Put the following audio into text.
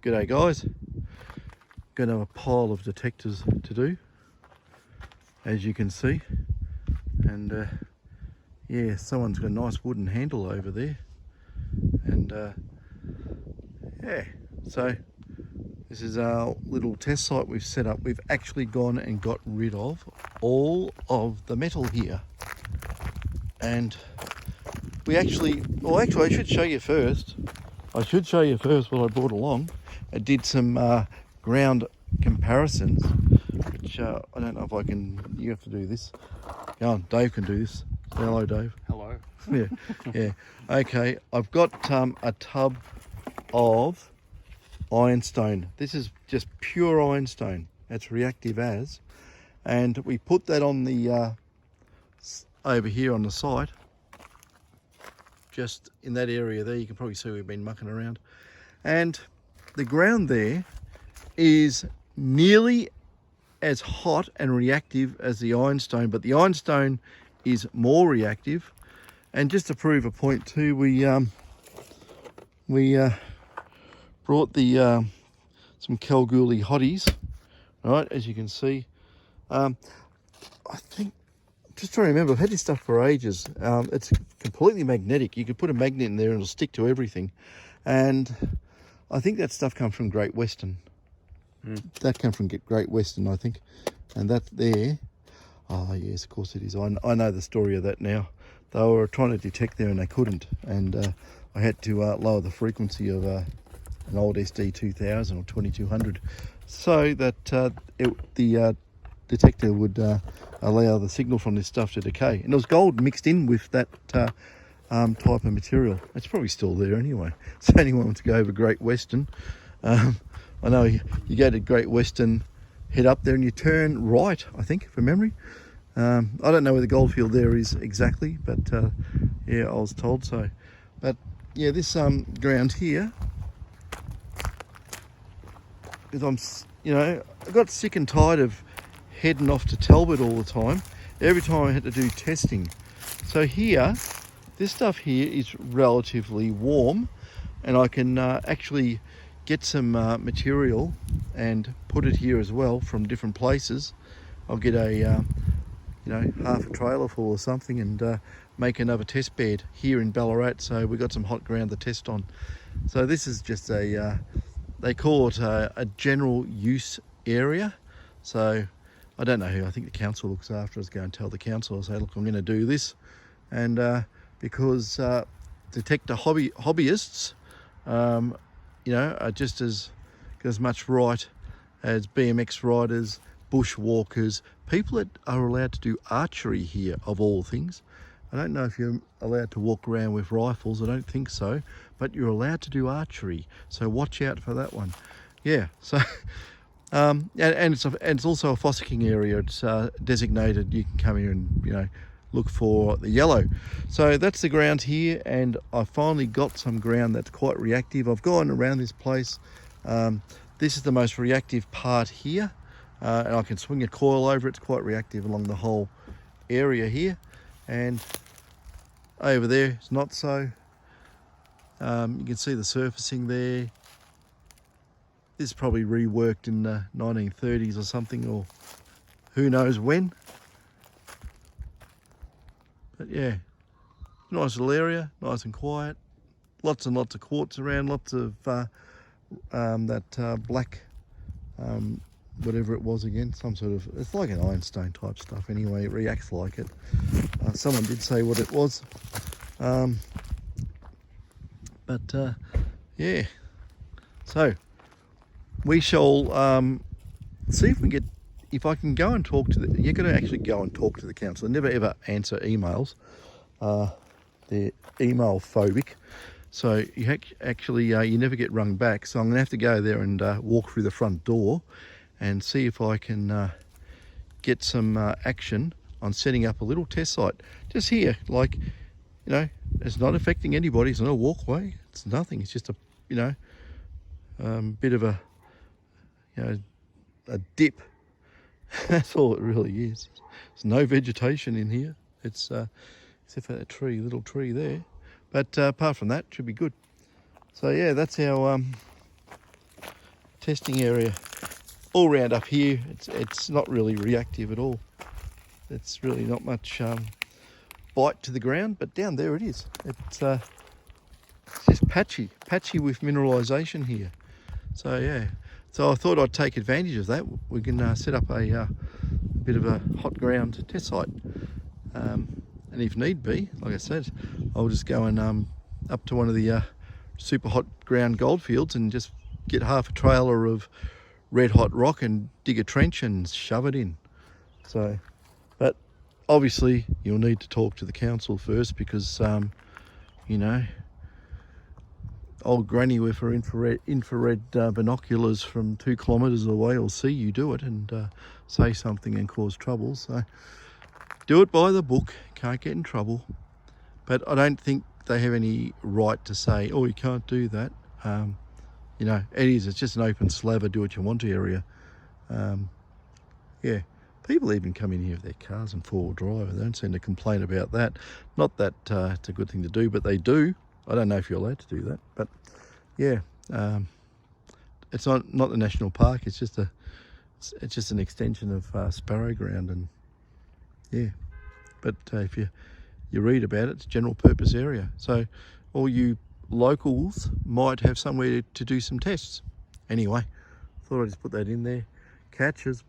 G'day guys, going to have a pile of detectors to do, as you can see, and yeah, someone's got a nice wooden handle over there, and yeah, so this is our little test site we've set up. We've actually gone and got rid of all of the metal here, and we actually, I should show you first. I should show you first what I brought along. I did some ground comparisons, which I don't know if I can, you have to do this. Go on, Dave can do this. Say hello, Dave. Hello. Yeah. Okay, I've got a tub of ironstone. This is just pure ironstone. That's reactive as. And we put that on the, over here on the site. Just in that area there, you can probably see we've been mucking around. And the ground there is nearly as hot and reactive as the ironstone, but the ironstone is more reactive. And just to prove a point too, we brought the some Kalgoorlie hotties, right, as you can see. I think, just trying to remember, I've had this stuff for ages. It's completely magnetic. You could put a magnet in there and it'll stick to everything. And I think that stuff comes from Great Western. That came from Great Western, I think. And that there, oh yes, of course it is. I know the story of that now. They were trying to detect there and they couldn't. And I had to lower the frequency of an old SD 2000 or 2200 so that the detector would allow the signal from this stuff to decay. And there was gold mixed in with that type of material. It's probably still there anyway. So anyone wants to go over Great Western, I know you go to Great Western, head up there and you turn right, I think, from memory. I don't know where the goldfield there is exactly, but yeah, I was told so. But yeah, this ground here, because I got sick and tired of heading off to Talbot all the time. Every time I had to do testing. So here, this stuff here is relatively warm, and I can actually get some material and put it here as well from different places. I'll get a half a trailer full or something and make another test bed here in Ballarat. So we've got some hot ground to test on. So this is just a they call it a general use area. So I don't know who, I think the council looks after us. Go and tell the council, I'll say, look, I'm going to do this. And because detector hobbyists, are just as much right as BMX riders, bushwalkers, people that are allowed to do archery here, of all things. I don't know if you're allowed to walk around with rifles, I don't think so, but you're allowed to do archery, so watch out for that one. Yeah, so and it's also a fossicking area. It's designated. You can come here and look for the yellow. So that's the ground here, and I finally got some ground that's quite reactive. I've gone around this place. This is the most reactive part here, and I can swing a coil over. It's quite reactive along the whole area here, and over there it's not so. You can see the surfacing there. This is probably reworked in the 1930s or something, or who knows when. But yeah, nice little area, nice and quiet. Lots and lots of quartz around, lots of that black, whatever it was again, some sort of, it's like an ironstone type stuff anyway, it reacts like it. Someone did say what it was. Yeah, so we shall see if I can go and talk to you're going to actually go and talk to the council. They never ever answer emails. They're email phobic. So you actually you never get rung back. So I'm going to have to go there and walk through the front door and see if I can get some action on setting up a little test site. Just here, like, it's not affecting anybody. It's not a walkway. It's nothing. It's just a, bit of a, a dip. That's all it really is. There's no vegetation in here. It's except for that little tree there. But apart from that, it should be good. So yeah, that's our testing area. All round up here, it's not really reactive at all. It's really not much bite to the ground, but down there it is. It's just patchy with mineralisation here. So yeah, so I thought I'd take advantage of that. We can set up a bit of a hot ground test site, and if need be, like I said, I'll just go and up to one of the super hot ground goldfields and just get half a trailer of red hot rock and dig a trench and shove it in. So, but obviously you'll need to talk to the council first, because you know, old granny with her infrared binoculars from 2 kilometres away will see you do it and say something and cause trouble. So do it by the book, can't get in trouble. But I don't think they have any right to say, oh, you can't do that. You know, it's just an open slaver, do what you want to area. Yeah, people even come in here with their cars and 4-wheel drive, and they don't seem to complain about that. Not that it's a good thing to do, but they do. I don't know if you're allowed to do that, but yeah, it's not the national park. It's just an extension of Sparrow Ground, and yeah. But if you read about it, it's a general purpose area. So all you locals might have somewhere to do some tests. Anyway, thought I'd just put that in there. Catches.